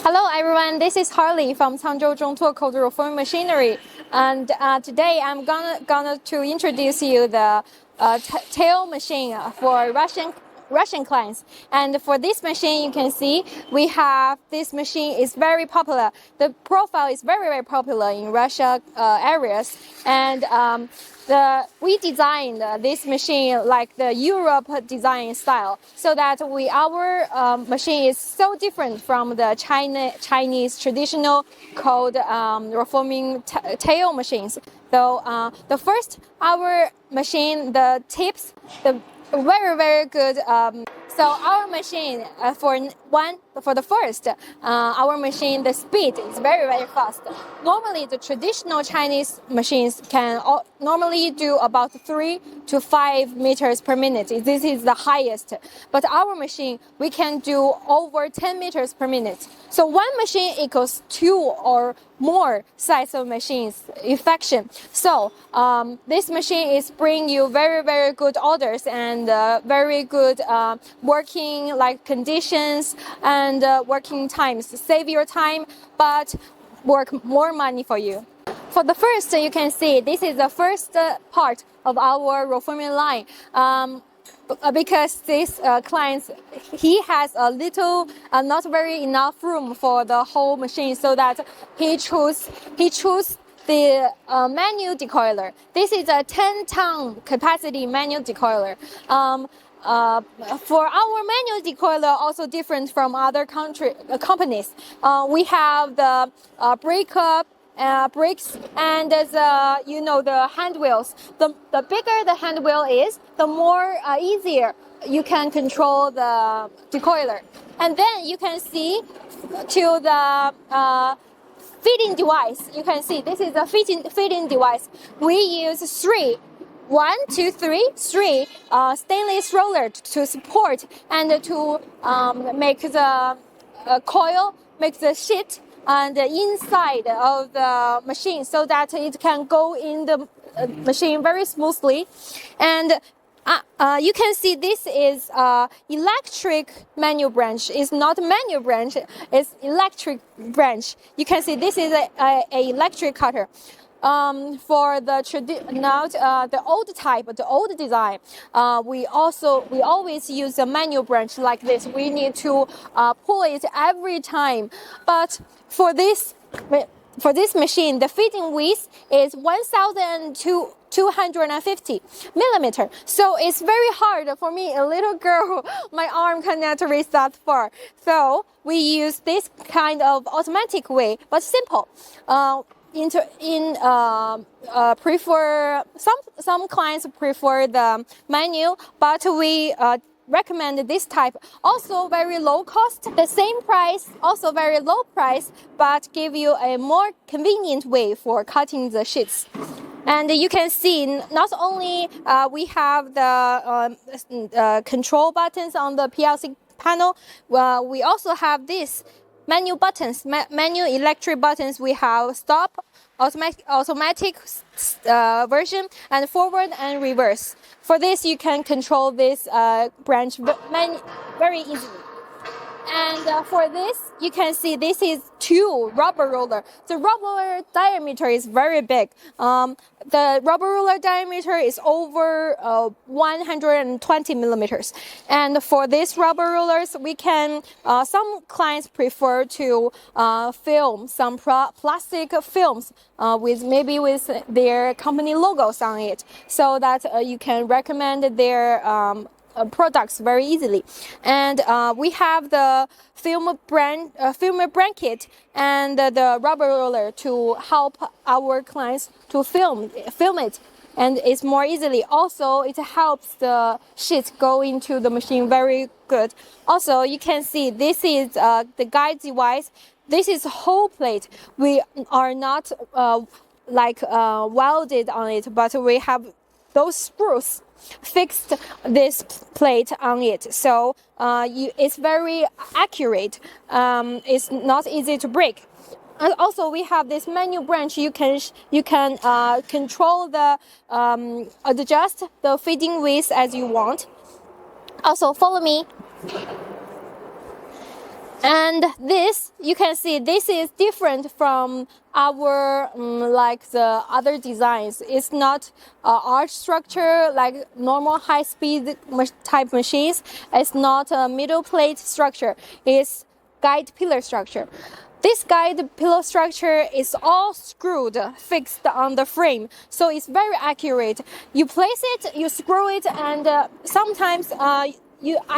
Hello everyone, this is Harley from ZHONGTUO Cold Reforming Machinery, and today I'm gonna to introduce you the tail machine for Russian clients. And for this machine, you can see we have this machine is very popular. The profile is very popular in Russia areas, and we designed this machine like the Europe design style, so that our machine is so different from the Chinese traditional cold reforming tail machines. So the first, our machine, the tips, the very good. So our machine for the first, our machine, the speed is very fast. Normally, the traditional Chinese machines can normally do about 3 to 5 meters per minute. This is the highest. But our machine, we can do over 10 meters per minute. So one machine equals 2 or more size of machines effection. So this machine is bring you very good orders and very good working like conditions and working times. Save your time, but work more money for you. For the first, you can see this is the first part of our reforming line. Because this client, he has a little, not very enough room for the whole machine, so that he choose the manual decoiler. This is a 10-ton capacity manual decoiler. For our manual decoiler, also different from other companies. We have the brakes and the handwheels. The bigger the handwheel is, the more easier you can control the decoiler. And then you can see to the feeding device. You can see this is a feeding device. We use three stainless roller to support and to make the coil, make the sheet and the inside of the machine, so that it can go in the machine very smoothly. And you can see this is electric manual branch. It's not manual branch, it's electric branch. You can see this is a electric cutter. For the old type, the old design, we always use a manual branch like this. We need to pull it every time. But for this machine, the feeding width is 1,250 millimeter. So it's very hard for me, a little girl. My arm cannot reach that far. So we use this kind of automatic way, but simple. Prefer some clients prefer the manual, but we recommend this type. Also very low cost, the same price, also very low price, but give you a more convenient way for cutting the sheets. And you can see not only we have the control buttons on the PLC panel, we also have this manual buttons, manual electric buttons. We have stop, automatic version, and forward and reverse. For this, you can control this branch very easily. And for this, you can see this is 2 rubber roller. The rubber roller diameter is very big. The rubber roller diameter is over 120 millimeters. And for these rubber rollers, we can, some clients prefer to film some plastic films with their company logos on it, so that you can recommend their products very easily. And we have the film blanket and the rubber roller to help our clients to film it, and it's more easily. Also, it helps the sheet go into the machine very good. Also, you can see this is the guide device. This is whole plate. We are not welded on it, but we have those screws fixed this plate on it, so it's very accurate. It's not easy to break. And also, we have this manual branch. You can control the adjust the feeding width as you want. Also, follow me. And this, you can see, this is different from our like the other designs. It's not arch structure like normal high-speed type machines. It's not a middle plate structure. It's guide pillar structure. This guide pillar structure is all screwed, fixed on the frame, so it's very accurate. You place it, you screw it, and sometimes I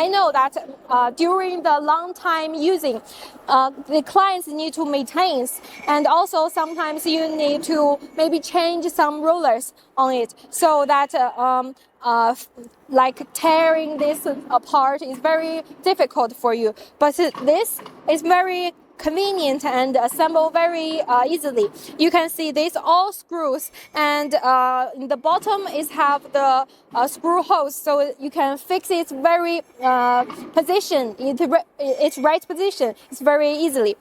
know that during the long time using, the clients need to maintain, and also sometimes you need to maybe change some rollers on it, so that like tearing this apart is very difficult for you. But this is very convenient and assemble very easily. You can see these all screws, and in the bottom is have the screw holes, so you can fix its very position, its right position. It's very easily.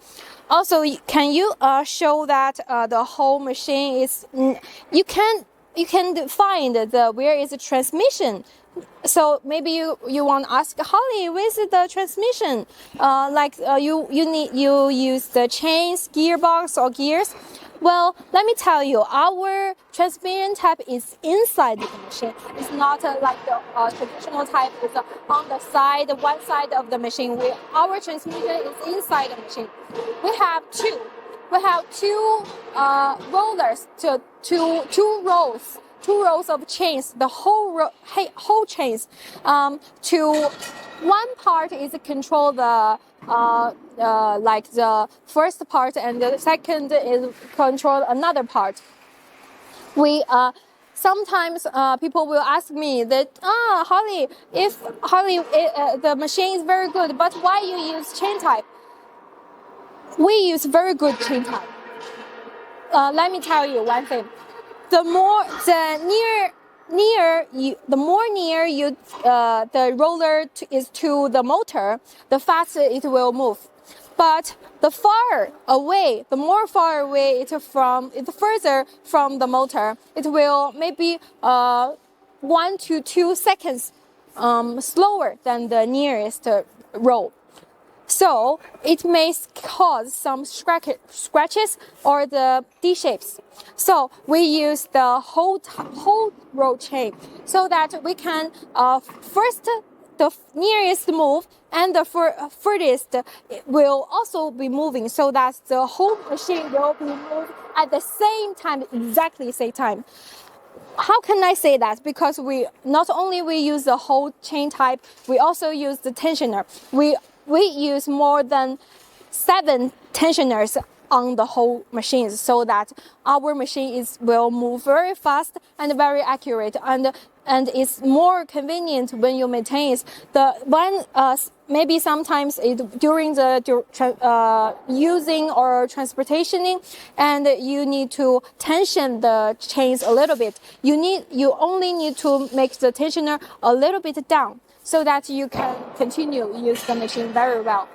Also, can you show that the whole machine is? You can find where is the transmission. So maybe you want to ask Holly, where's the transmission? You use the chains, gearbox, or gears. Well, let me tell you, our transmission type is inside the machine. It's not like the traditional type is on the side, one side of the machine. Our transmission is inside the machine. We have two. We have two rollers, two rows. Two rows of chains, the whole chains. To one part is control the like the first part, and the second is control another part. We sometimes people will ask me that Holly, the machine is very good, but why you use chain type? We use very good chain type. Let me tell you one thing. The more near the roller is to the motor, the faster it will move. But the more far away it further from the motor, it will maybe 1 to 2 seconds slower than the nearest row. So it may cause some scratches or the D shapes. So we use the whole row chain so that we can first the nearest move and the furthest will also be moving, so that the whole machine will be moved at the same time, exactly same time. How can I say that? Because we not only use the whole chain type, we also use the tensioner. We use more than 7 tensioners on the whole machines, so that our machine will move very fast and very accurate, and it's more convenient when you maintain it. Maybe sometimes during the using or transportationing, and you need to tension the chains a little bit. You only need to make the tensioner a little bit down, so that you can continue use the machine very well.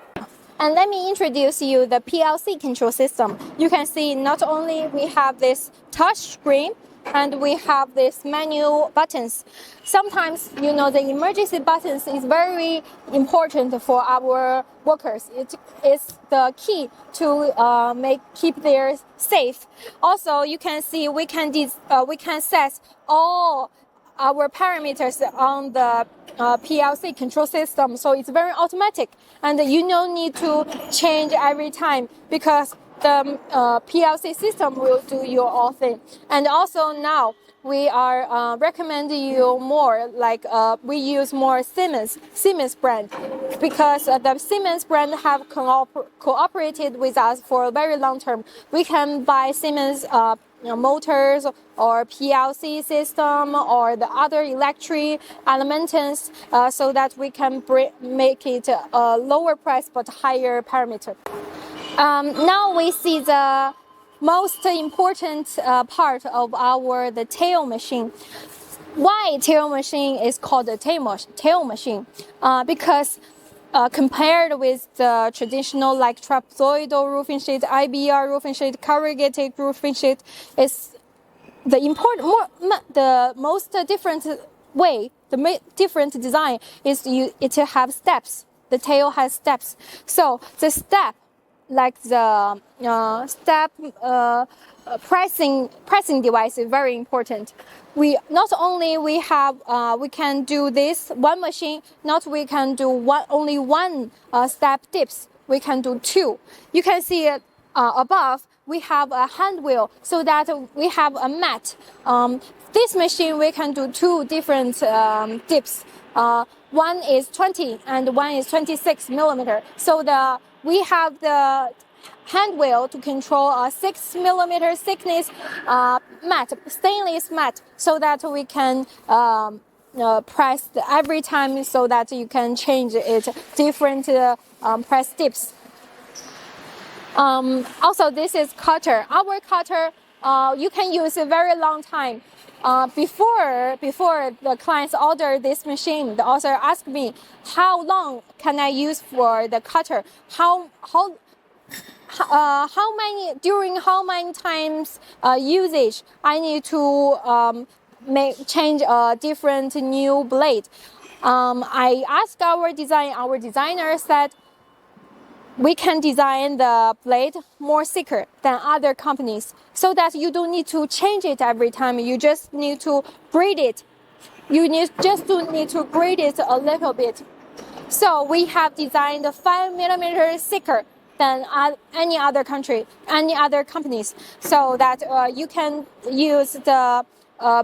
And let me introduce you the PLC control system. You can see not only we have this touch screen, and we have this manual buttons. Sometimes, the emergency buttons is very important for our workers. It is the key to keep their safe. Also, you can see we can set all our parameters on the PLC control system, so it's very automatic, and you don't need to change every time, because the PLC system will do your all thing. And also now we are recommending you more we use more Siemens brand, because the Siemens brand have cooperated with us for a very long term. We can buy Siemens motors or PLC system or the other electric elements, so that we can make it a lower price but higher parameter. Now we see the most important part of the tail machine. Why tail machine is called a tail machine? Because compared with the traditional like trapezoidal roofing sheet, IBR roofing sheet, corrugated roofing sheet, is the most different way. The different design is it have steps. The tail has steps. So the step, like the step pressing device, is very important. We not only we have we can do this one machine. Not we can do only one step dips. We can do two. You can see it above. We have a hand wheel, so that we have a mat. This machine we can do two different dips. One is 20 and one is 26 millimeter. So we have the hand wheel to control a 6 millimeter thickness mat, stainless mat, so that we can press every time, so that you can change it different press dips. Also, this is cutter. Our cutter, you can use a very long time. Before the clients order this machine, the author asked me, how long can I use for the cutter? How many times usage I need to change a different new blade? I asked our designer said, we can design the blade more thicker than other companies, so that you don't need to change it every time. You just need to grade it. You just need to grade it a little bit. So we have designed 5 millimeters thicker than any other companies, so that you can use the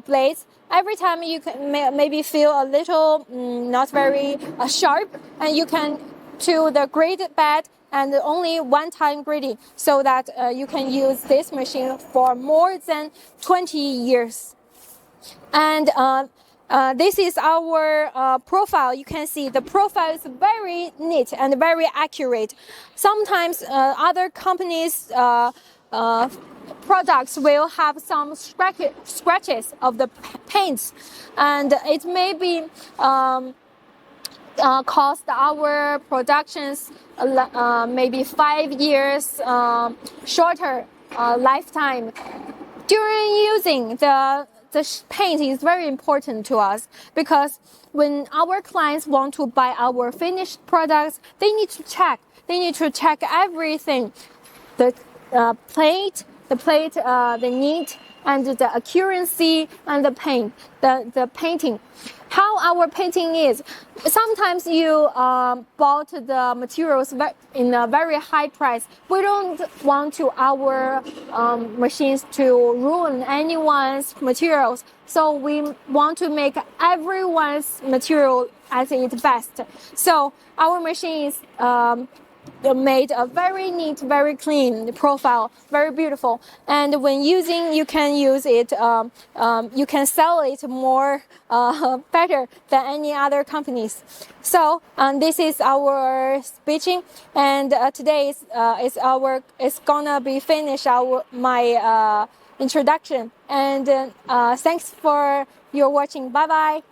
blades every time. You can maybe feel a little not very sharp, and you can to the graded bed and only one time grading, so that you can use this machine for more than 20 years. And this is our profile. You can see the profile is very neat and very accurate. Sometimes other companies' products will have some scratches of the paints, and it may be cost our productions maybe 5 years shorter lifetime. During using the paint is very important to us, because when our clients want to buy our finished products, they need to check everything: the plate, the neat, and the accuracy, and the paint, the painting. How our painting is. Sometimes you bought the materials in a very high price. We don't want our machines to ruin anyone's materials, so we want to make everyone's material at its best. So our machine is made a very neat, very clean profile, very beautiful. And when using, you can use it. You can sell it more better than any other companies. So this is our speeching, and today it's gonna be finished my introduction. And thanks for your watching. Bye bye.